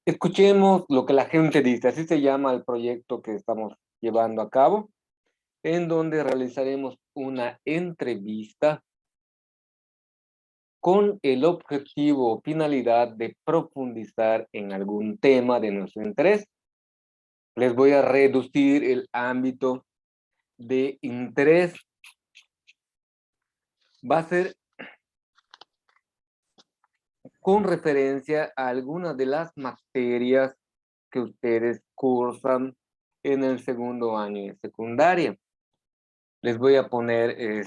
Escuchemos lo que la gente dice, así se llama el proyecto que estamos llevando a cabo, en donde realizaremos una entrevista con el objetivo o finalidad de profundizar en algún tema de nuestro interés. Les voy a reducir el ámbito de interés. Va a ser con referencia a algunas de las materias que ustedes cursan en el segundo año de secundaria. Les voy a poner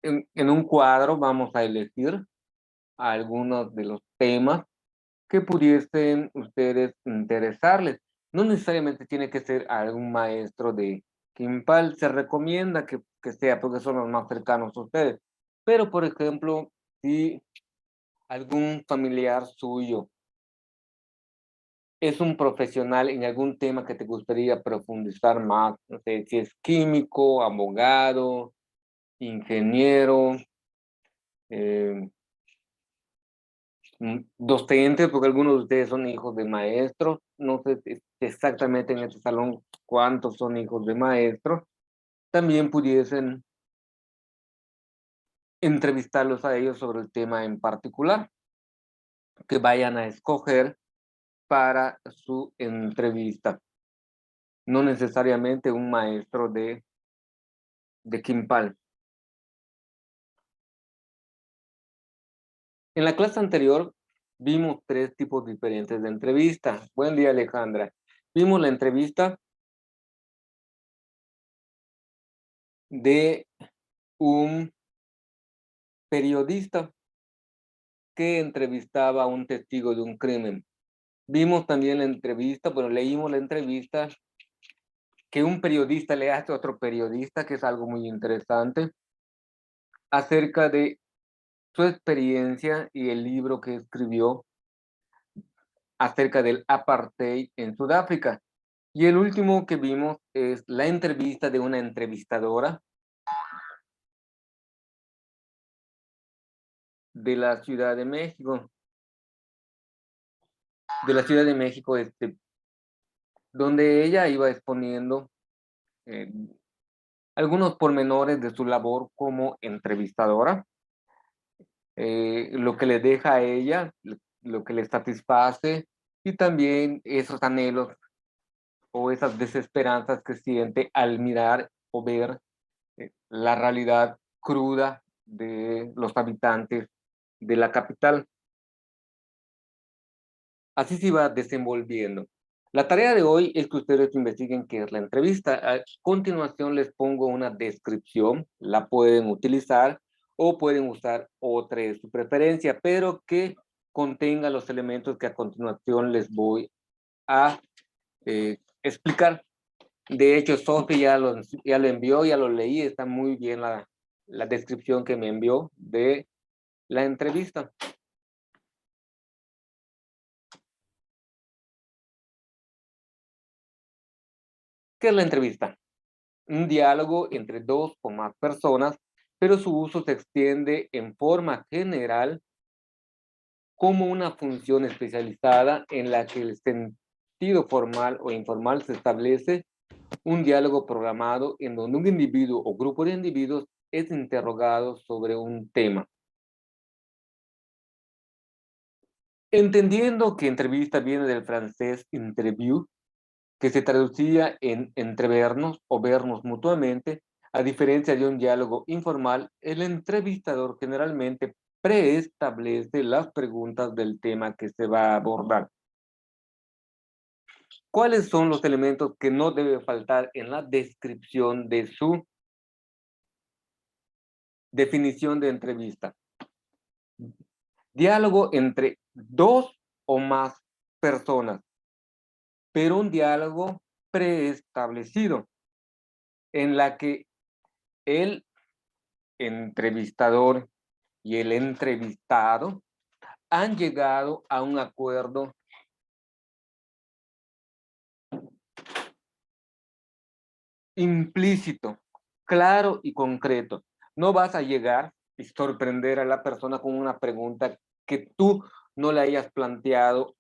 en un cuadro, vamos a elegir algunos de los temas que pudiesen ustedes interesarles. No necesariamente tiene que ser algún maestro de Kimpal, se recomienda que sea porque son los más cercanos a ustedes. Pero, por ejemplo, si algún familiar suyo es un profesional en algún tema que te gustaría profundizar más, no sé, si es químico, abogado, ingeniero, eh, docentes, porque algunos de ustedes son hijos de maestros, no sé exactamente en este salón cuántos son hijos de maestros, también pudiesen entrevistarlos a ellos sobre el tema en particular que vayan a escoger para su entrevista. No necesariamente un maestro de Kimpal. En la clase anterior vimos tres tipos diferentes de entrevista. Buen día, Alejandra. Vimos la entrevista de un periodista que entrevistaba a un testigo de un crimen. Vimos también la entrevista, bueno, leímos la entrevista que un periodista le hace a otro periodista, que es algo muy interesante, acerca de su experiencia y el libro que escribió acerca del apartheid en Sudáfrica. Y el último que vimos es la entrevista de una entrevistadora de la Ciudad de México, donde ella iba exponiendo eh, algunos pormenores de su labor como entrevistadora, lo que le deja a ella, lo que le satisface y también esos anhelos o esas desesperanzas que siente al mirar o ver la realidad cruda de los habitantes de la capital. Así se va desenvolviendo. La tarea de hoy es que ustedes investiguen qué es la entrevista. A continuación les pongo una descripción, la pueden utilizar o pueden usar otra de su preferencia, pero que contenga los elementos que a continuación les voy a explicar. De hecho, Sophie ya lo envió, ya lo leí, está muy bien la descripción que me envió de la entrevista. ¿Qué es la entrevista? Un diálogo entre dos o más personas, pero su uso se extiende en forma general como una función especializada en la que el sentido formal o informal se establece un diálogo programado en donde un individuo o grupo de individuos es interrogado sobre un tema. Entendiendo que entrevista viene del francés interview, que se traducía en entrevernos o vernos mutuamente, a diferencia de un diálogo informal, el entrevistador generalmente preestablece las preguntas del tema que se va a abordar. ¿Cuáles son los elementos que no debe faltar en la descripción de su definición de entrevista? Diálogo entre dos o más personas, pero un diálogo preestablecido en la que el entrevistador y el entrevistado han llegado a un acuerdo implícito, claro y concreto. No vas a llegar y sorprender a la persona con una pregunta que tú no la hayas planteado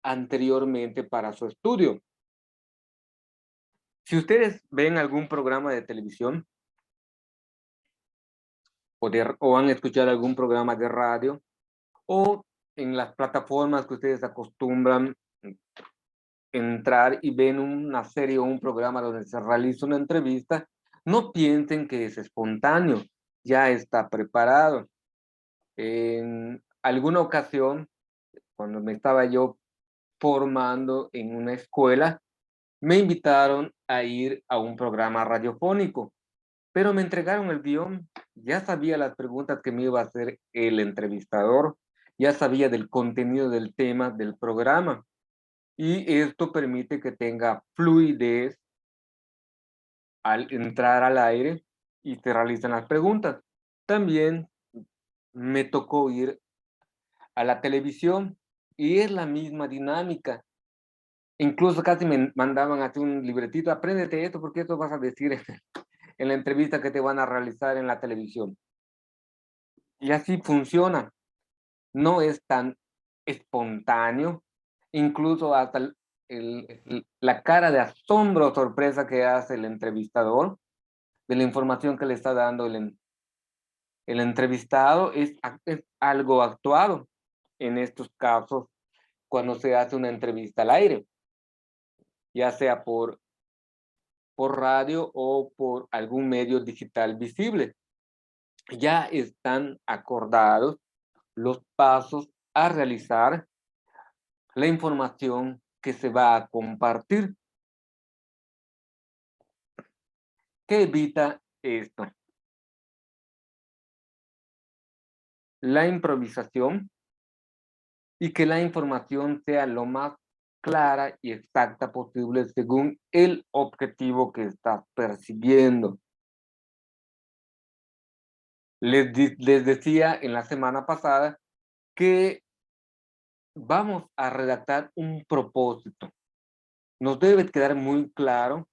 anteriormente para su estudio. Si ustedes ven algún programa de televisión o han escuchado algún programa de radio o en las plataformas que ustedes acostumbran entrar y ven una serie o un programa donde se realiza una entrevista, no piensen que es espontáneo, ya está preparado. En alguna ocasión, cuando me estaba yo formando en una escuela, me invitaron a ir a un programa radiofónico, pero me entregaron el guión, ya sabía las preguntas que me iba a hacer el entrevistador, ya sabía del contenido del tema del programa, y esto permite que tenga fluidez al entrar al aire y se realizan las preguntas. También me tocó ir a la televisión y es la misma dinámica. Incluso casi me mandaban así un libretito, apréndete esto porque esto vas a decir en la entrevista que te van a realizar en la televisión. Y así funciona. No es tan espontáneo, incluso hasta la cara de asombro o sorpresa que hace el entrevistador de la información que le está dando el entrevistado es algo actuado en estos casos cuando se hace una entrevista al aire, ya sea por radio o por algún medio digital visible. Ya están acordados los pasos a realizar, la información que se va a compartir. ¿Qué evita esto? La improvisación y que la información sea lo más clara y exacta posible según el objetivo que estás persiguiendo. Les decía en la semana pasada que vamos a redactar un propósito. Nos debe quedar muy claro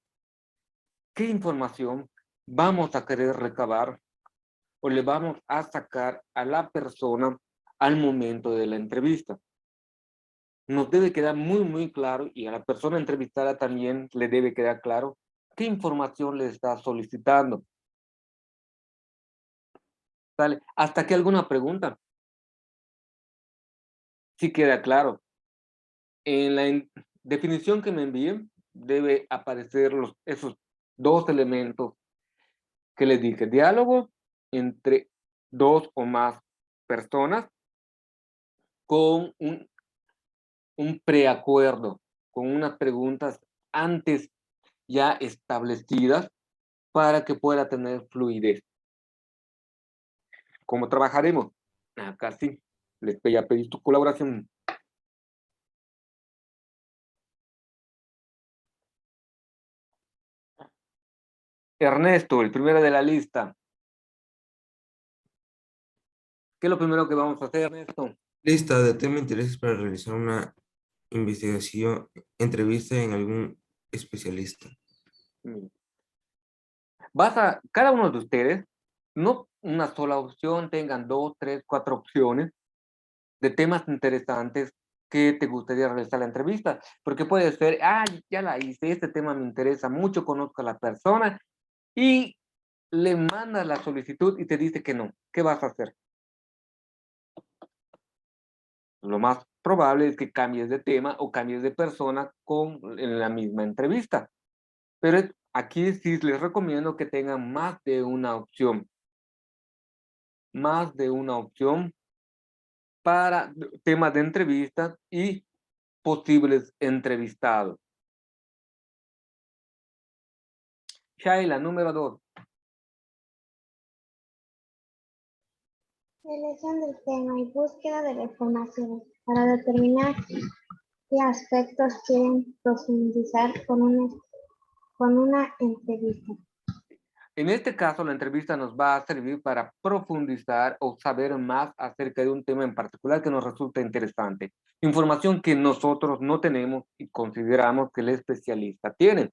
qué información vamos a querer recabar o le vamos a sacar a la persona al momento de la entrevista. Nos debe quedar muy, muy claro y a la persona entrevistada también le debe quedar claro qué información le está solicitando. ¿Sale? ¿Hasta aquí alguna pregunta? Sí queda claro. En la definición que me envíen debe aparecer esos dos elementos que les dije. Diálogo entre dos o más personas con un preacuerdo, con unas preguntas antes ya establecidas para que pueda tener fluidez. ¿Cómo trabajaremos? Acá sí, les voy a pedir tu colaboración. Ernesto, el primero de la lista. ¿Qué es lo primero que vamos a hacer, Ernesto? Lista de tema de intereses para realizar una investigación, entrevista en algún especialista. Cada uno de ustedes, no una sola opción, tengan 2, 3, 4 opciones de temas interesantes que te gustaría realizar la entrevista, porque puede ser, ya la hice, este tema me interesa mucho, conozco a la persona, y le mandas la solicitud y te dice que no. ¿Qué vas a hacer? Lo más probable es que cambies de tema o cambies de persona en la misma entrevista. Pero aquí sí les recomiendo que tengan más de una opción. Más de una opción para temas de entrevistas y posibles entrevistados. Shaila, número 2. Selección del tema y búsqueda de la información para determinar qué aspectos quieren profundizar con una entrevista. En este caso, la entrevista nos va a servir para profundizar o saber más acerca de un tema en particular que nos resulta interesante. Información que nosotros no tenemos y consideramos que el especialista tiene.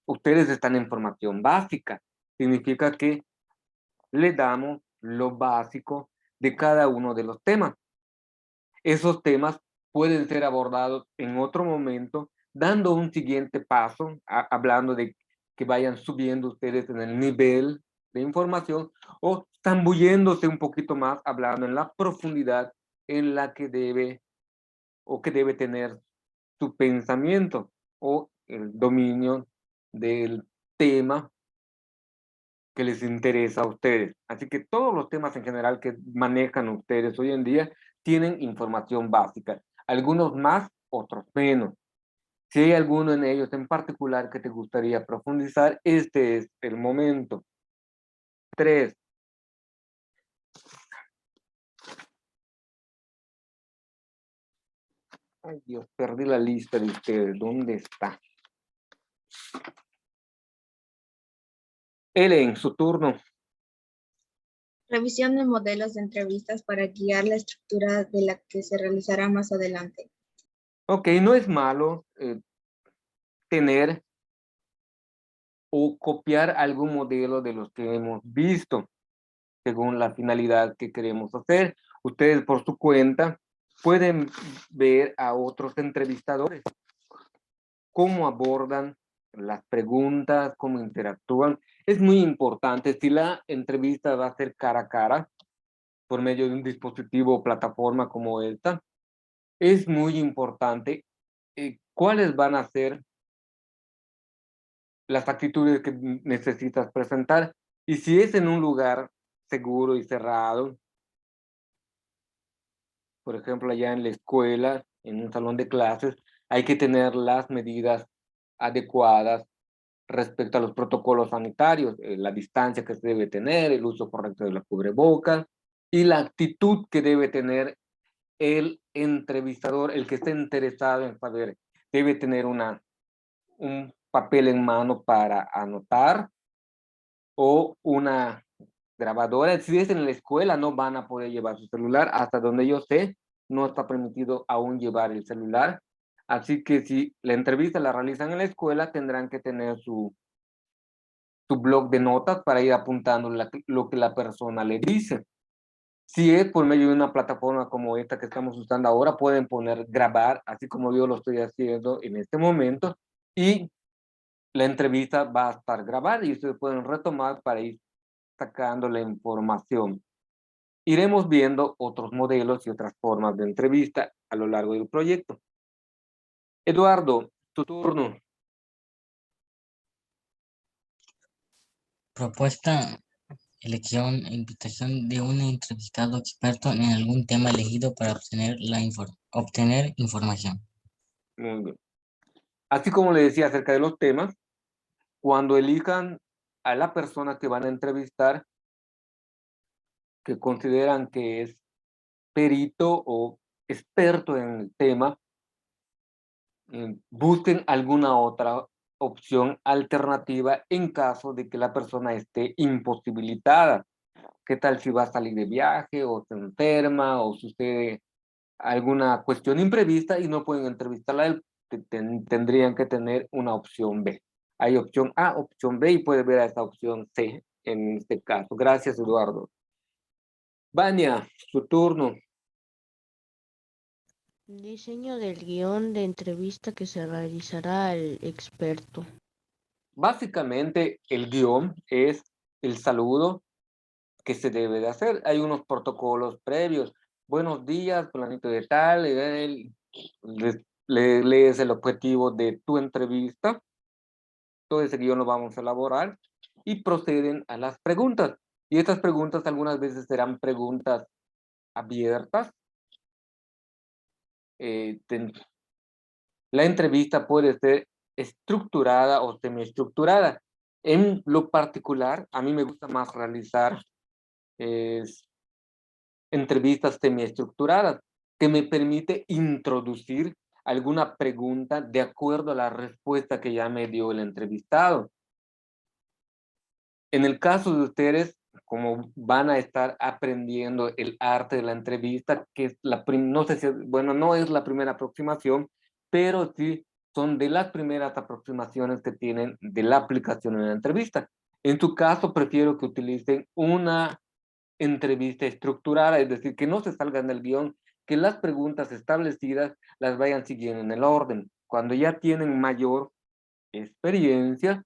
Ustedes están en formación básica. Significa que le damos lo básico de cada uno de los temas. Esos temas pueden ser abordados en otro momento, dando un siguiente paso, hablando de que vayan subiendo ustedes en el nivel de información o zambulléndose un poquito más, hablando en la profundidad en la que debe o que debe tener su pensamiento o el dominio del tema que les interesa a ustedes. Así que todos los temas en general que manejan ustedes hoy en día tienen información básica. Algunos más, otros menos. Si hay alguno en ellos en particular que te gustaría profundizar, este es el momento. 3. Ay, Dios, perdí la lista de ustedes. ¿Dónde está? Ellen, su turno. Revisión de modelos de entrevistas para guiar la estructura de la que se realizará más adelante. Ok, no es malo tener o copiar algún modelo de los que hemos visto, según la finalidad que queremos hacer. Ustedes por su cuenta pueden ver a otros entrevistadores, cómo abordan las preguntas, cómo interactúan. Es muy importante, si la entrevista va a ser cara a cara, por medio de un dispositivo o plataforma como esta, es muy importante cuáles van a ser las actitudes que necesitas presentar. Y si es en un lugar seguro y cerrado, por ejemplo, allá en la escuela, en un salón de clases, hay que tener las medidas adecuadas respecto a los protocolos sanitarios, la distancia que se debe tener, el uso correcto de la cubrebocas y la actitud que debe tener el entrevistador, el que esté interesado en saber, debe tener un papel en mano para anotar o una grabadora. Si es en la escuela, no van a poder llevar su celular. Hasta donde yo sé, no está permitido aún llevar el celular. Así que si la entrevista la realizan en la escuela, tendrán que tener su blog de notas para ir apuntando lo que la persona le dice. Si es por medio de una plataforma como esta que estamos usando ahora, pueden poner grabar, así como yo lo estoy haciendo en este momento, y la entrevista va a estar grabada y ustedes pueden retomar para ir sacando la información. Iremos viendo otros modelos y otras formas de entrevista a lo largo del proyecto. Eduardo, tu turno. Propuesta, elección e invitación de un entrevistado experto en algún tema elegido para obtener información. Muy bien. Así como le decía acerca de los temas, cuando elijan a la persona que van a entrevistar, que consideran que es perito o experto en el tema, busquen alguna otra opción alternativa en caso de que la persona esté imposibilitada. ¿Qué tal si va a salir de viaje o se enferma o sucede alguna cuestión imprevista y no pueden entrevistarla a él? Tendrían que tener una opción B. Hay opción A, opción B y puede ver a esta opción C en este caso. Gracias, Eduardo. Vania, su turno. Diseño del guión de entrevista que se realizará al experto. Básicamente, el guión es el saludo que se debe de hacer. Hay unos protocolos previos. Buenos días, planito de tal. Lees el objetivo de tu entrevista. Todo ese guión lo vamos a elaborar y proceden a las preguntas. Y estas preguntas algunas veces serán preguntas abiertas. La entrevista puede ser estructurada o semiestructurada. En lo particular, a mí me gusta más realizar entrevistas semiestructuradas, que me permite introducir alguna pregunta de acuerdo a la respuesta que ya me dio el entrevistado. En el caso de ustedes, como van a estar aprendiendo el arte de la entrevista, que es no sé si, bueno, no es la primera aproximación, pero sí son de las primeras aproximaciones que tienen de la aplicación en la entrevista. En tu caso, prefiero que utilicen una entrevista estructurada, es decir, que no se salgan del guión, que las preguntas establecidas las vayan siguiendo en el orden. Cuando ya tienen mayor experiencia,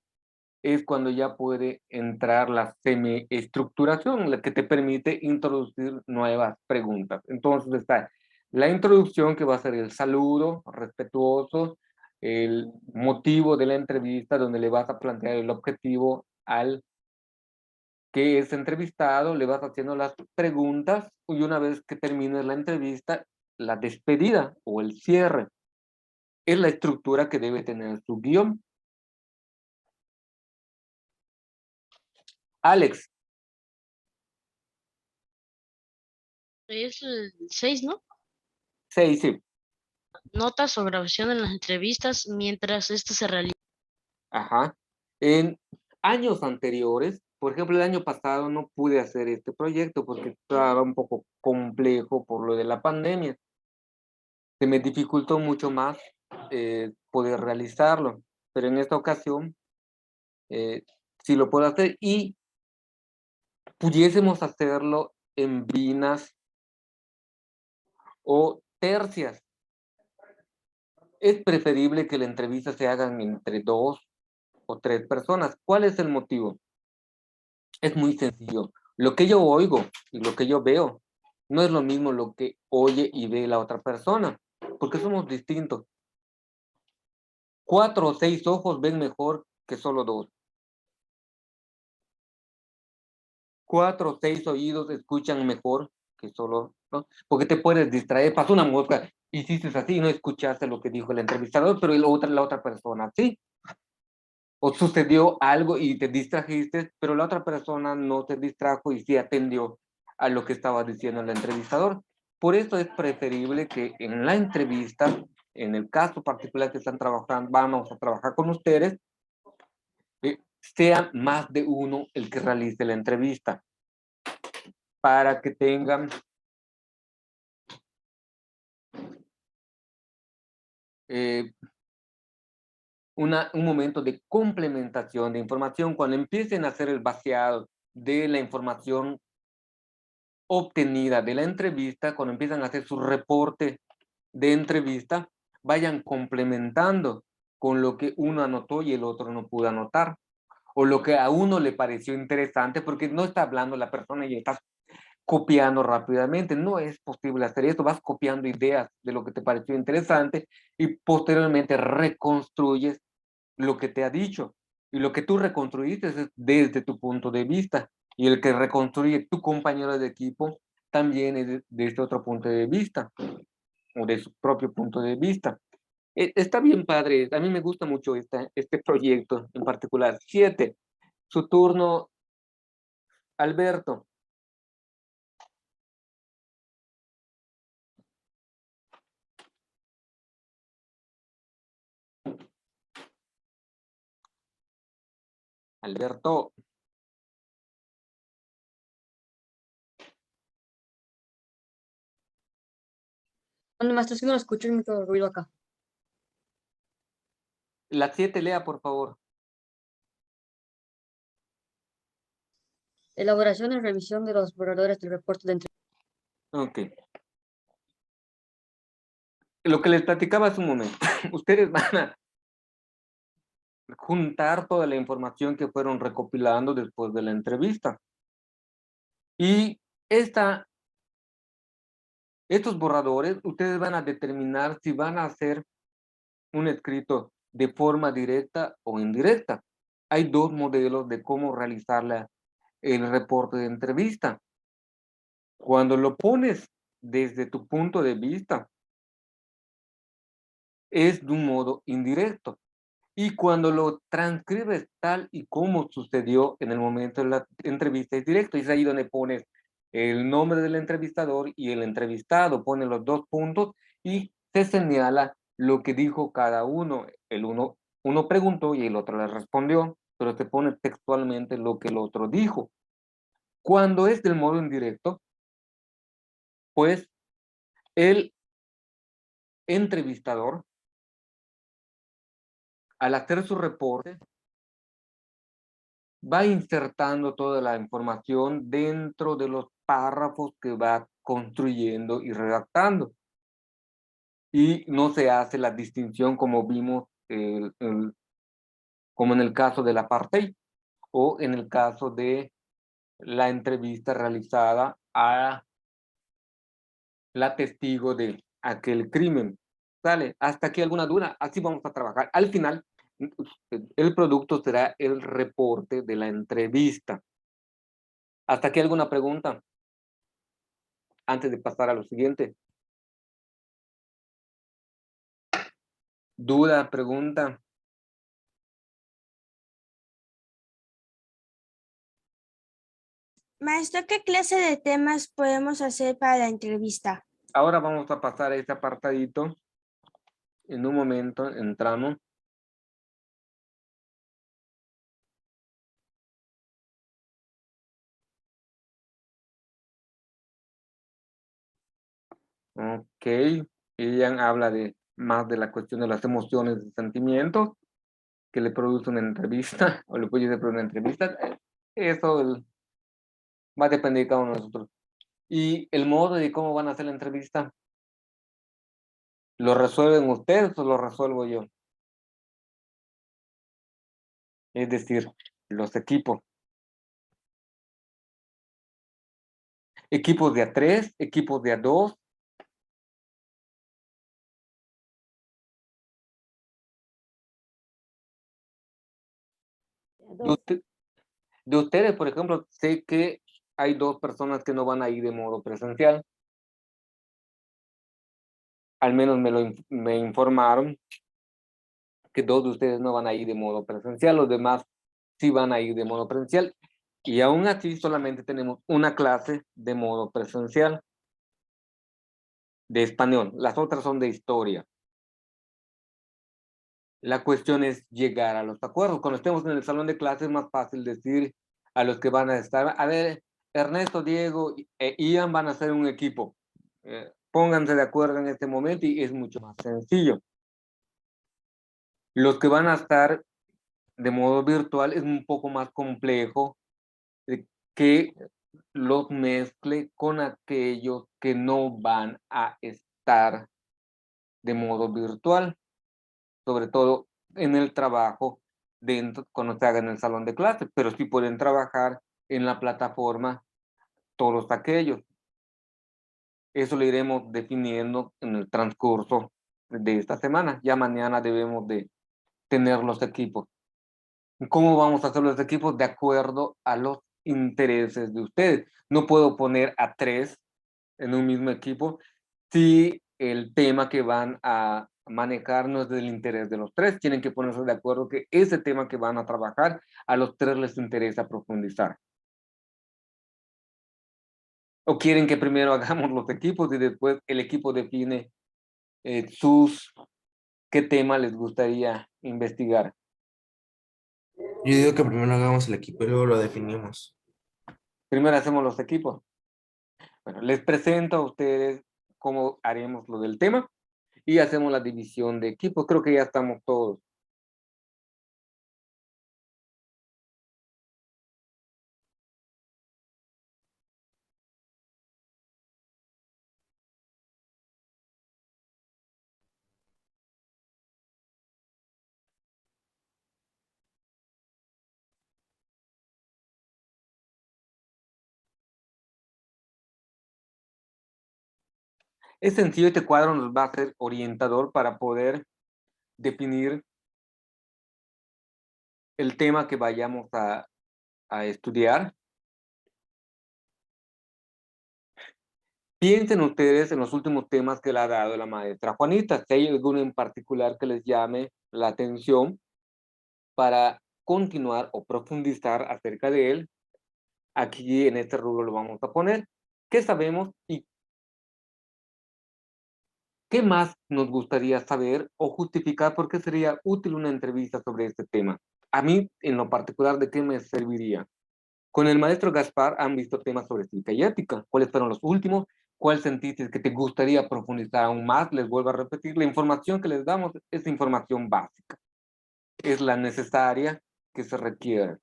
es cuando ya puede entrar la semiestructuración, la que te permite introducir nuevas preguntas. Entonces está la introducción, que va a ser el saludo respetuoso, el motivo de la entrevista, donde le vas a plantear el objetivo al que es entrevistado, le vas haciendo las preguntas y una vez que termines la entrevista, la despedida o el cierre. Es la estructura que debe tener su guión. Alex, Es el 6, ¿no? 6, sí. Notas o grabación en las entrevistas mientras esto se realiza. Ajá. En años anteriores, por ejemplo, el año pasado no pude hacer este proyecto porque estaba un poco complejo por lo de la pandemia. Se me dificultó mucho más poder realizarlo, pero en esta ocasión sí lo puedo hacer y pudiésemos hacerlo en binas o tercias. Es preferible que la entrevista se hagan entre 2 o 3 personas. ¿Cuál es el motivo? Es muy sencillo. Lo que yo oigo y lo que yo veo no es lo mismo lo que oye y ve la otra persona, porque somos distintos. 4 o 6 ojos ven mejor que solo 2. 4 o 6 oídos escuchan mejor que solo, ¿no? Porque te puedes distraer, pasó una mosca, hiciste así y no escuchaste lo que dijo el entrevistador, pero la otra persona sí. O sucedió algo y te distrajiste, pero la otra persona no te distrajo y sí atendió a lo que estaba diciendo el entrevistador. Por eso es preferible que en la entrevista, en el caso particular que están trabajando, vamos a trabajar con ustedes, sea más de uno el que realice la entrevista, para que tengan un momento de complementación de información. Cuando empiecen a hacer el vaciado de la información obtenida de la entrevista, cuando empiezan a hacer su reporte de entrevista, vayan complementando con lo que uno anotó y el otro no pudo anotar, o lo que a uno le pareció interesante, porque no está hablando la persona y estás copiando rápidamente. No es posible hacer esto. Vas copiando ideas de lo que te pareció interesante y posteriormente reconstruyes lo que te ha dicho. Y lo que tú reconstruiste es desde tu punto de vista. Y el que reconstruye tu compañero de equipo también es desde otro punto de vista, o de su propio punto de vista. Está bien, padre. A mí me gusta mucho este proyecto en particular. 7. Su turno, Alberto. Alberto. ¿Dónde más? Es que no lo escucho y mucho ruido acá. La 7, lea, por favor. Elaboración y revisión de los borradores del reporte de entrevista. Ok. Lo que les platicaba hace un momento. Ustedes van a juntar toda la información que fueron recopilando después de la entrevista. Y estos borradores, ustedes van a determinar si van a hacer un escrito de forma directa o indirecta. Hay 2 modelos de cómo realizar el reporte de entrevista. Cuando lo pones desde tu punto de vista, es de un modo indirecto. Y cuando lo transcribes tal y como sucedió en el momento de la entrevista, es directo. Y es ahí donde pones el nombre del entrevistador y el entrevistado, pones los 2 puntos y se señala lo que dijo cada uno. Uno preguntó y el otro le respondió, pero se pone textualmente lo que el otro dijo. Cuando es del modo indirecto, pues el entrevistador, al hacer su reporte, va insertando toda la información dentro de los párrafos que va construyendo y redactando. Y no se hace la distinción como vimos como en el caso del apartheid o en el caso de la entrevista realizada a la testigo de aquel crimen. ¿Sale? ¿Hasta aquí alguna duda? Así vamos a trabajar. Al final, el producto será el reporte de la entrevista. ¿Hasta aquí alguna pregunta? Antes de pasar a lo siguiente. ¿Duda, pregunta? Maestro, ¿qué clase de temas podemos hacer para la entrevista? Ahora vamos a pasar a este apartadito. En un momento entramos. Ok. Ella habla de más de la cuestión de las emociones y sentimientos que le produce una entrevista o le puede producir una entrevista. Eso va a depender de cada uno de nosotros. Y el modo de cómo van a hacer la entrevista, ¿lo resuelven ustedes o lo resuelvo yo? Es decir, los equipos. Equipos de a 3, equipos de a 2. De ustedes, por ejemplo, sé que hay 2 personas que no van a ir de modo presencial. Al menos me informaron que 2 de ustedes no van a ir de modo presencial, los demás sí van a ir de modo presencial. Y aún así solamente tenemos una clase de modo presencial de español. Las otras son de historia. La cuestión es llegar a los acuerdos. Cuando estemos en el salón de clases es más fácil decir a los que van a estar, a ver, Ernesto, Diego e Ian van a hacer un equipo. Pónganse de acuerdo en este momento y es mucho más sencillo. Los que van a estar de modo virtual es un poco más complejo que los mezcle con aquellos que no van a estar de modo virtual, sobre todo en el trabajo dentro, cuando se haga en el salón de clases, pero sí pueden trabajar en la plataforma todos aquellos. Eso lo iremos definiendo en el transcurso de esta semana. Ya mañana debemos de tener los equipos. ¿Cómo vamos a hacer los equipos? De acuerdo a los intereses de ustedes. No puedo poner a 3 en un mismo equipo si el tema que van a manejar no es del interés de los 3. Tienen que ponerse de acuerdo que ese tema que van a trabajar a los 3 les interesa profundizar. ¿O quieren que primero hagamos los equipos y después el equipo define qué tema les gustaría investigar? Yo digo que primero hagamos el equipo y luego lo definimos. Primero hacemos los equipos. Bueno, les presento a ustedes cómo haremos lo del tema y hacemos la división de equipos. Creo que ya estamos todos. Es sencillo, este cuadro nos va a ser orientador para poder definir el tema que vayamos a estudiar. Piensen ustedes en los últimos temas que le ha dado la maestra Juanita. Si hay alguno en particular que les llame la atención para continuar o profundizar acerca de él, aquí en este rubro lo vamos a poner. ¿Qué sabemos y qué más nos gustaría saber o justificar por qué sería útil una entrevista sobre este tema? A mí, en lo particular, ¿de qué me serviría? Con el maestro Gaspar han visto temas sobre cívica y ética. ¿Cuáles fueron los últimos? ¿Cuál sentiste que te gustaría profundizar aún más? Les vuelvo a repetir, la información que les damos es información básica. Es la necesaria que se requiere.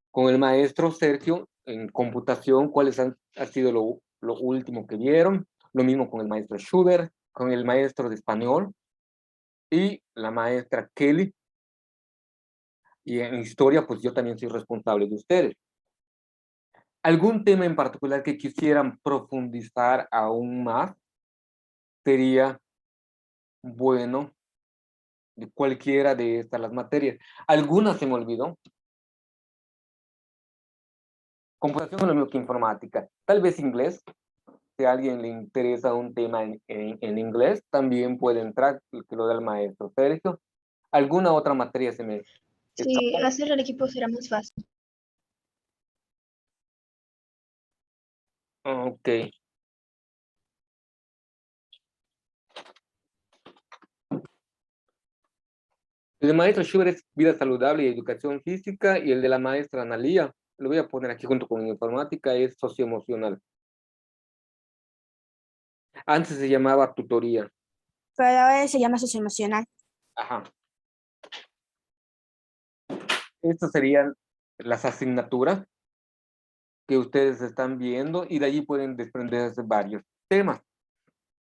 Con el maestro Sergio, en computación, ¿cuáles han sido lo último que vieron. Lo mismo con el maestro Schubert, con el maestro de español y la maestra Kelly. Y en historia, pues yo también soy responsable de ustedes. ¿Algún tema en particular que quisieran profundizar aún más? Sería bueno de cualquiera de estas las materias. Algunas se me olvidó. Computación es lo mismo que informática. Tal vez inglés. Si a alguien le interesa un tema en inglés, también puede entrar, que lo da el maestro Sergio. ¿Alguna otra materia se me... Sí, hacer el equipo será más fácil. Ok. El de maestro Schubert es vida saludable y educación física, y el de la maestra Analía, lo voy a poner aquí junto con informática, es socioemocional. Antes se llamaba tutoría. Pero ahora se llama socioemocional. Ajá. Estas serían las asignaturas que ustedes están viendo, y de allí pueden desprenderse varios temas.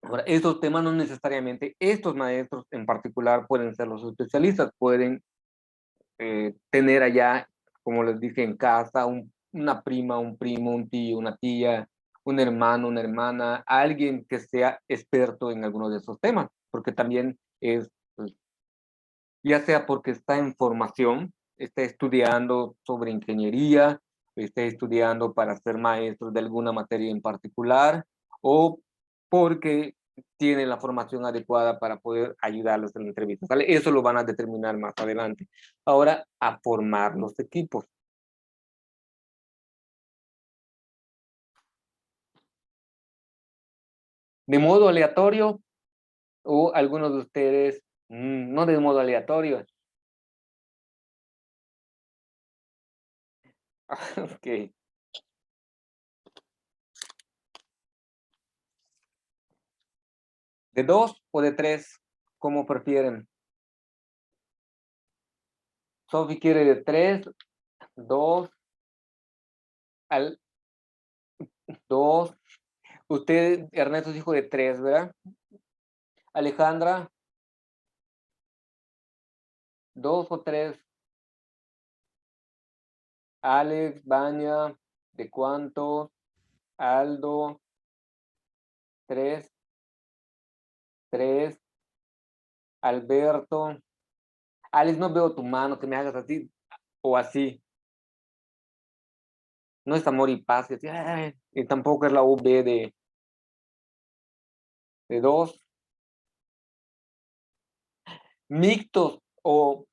Ahora, estos temas no necesariamente, estos maestros en particular pueden ser los especialistas, pueden tener allá, como les dije, en casa, una prima, un primo, un tío, una tía, un hermano, una hermana, alguien que sea experto en alguno de esos temas, porque también es, pues, ya sea porque está en formación, está estudiando sobre ingeniería, está estudiando para ser maestro de alguna materia en particular, o porque tiene la formación adecuada para poder ayudarlos en la entrevista, ¿vale? Eso lo van a determinar más adelante. Ahora, a formar los equipos. De modo aleatorio, o algunos de ustedes, no de modo aleatorio. Ok. ¿De 2 o de 3? ¿Cómo prefieren? Sophie quiere de 3, 2, al 2. Usted, Ernesto, dijo de 3, ¿verdad? Alejandra, 2 o 3. Alex, Vania, ¿de cuántos? Aldo, 3, 3. Alberto. Alex, no veo tu mano, que me hagas así o así. No es amor y paz, que y tampoco es la V de 2. Mixtos o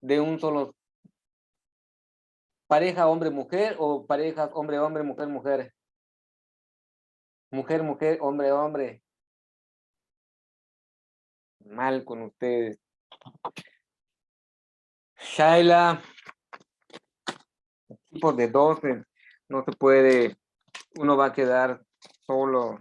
de un solo. Pareja hombre-mujer o parejas hombre-hombre, mujer-mujer. Mujer-mujer, hombre-hombre. Mal con ustedes. Shaila, equipos de 12, no se puede, uno va a quedar solo.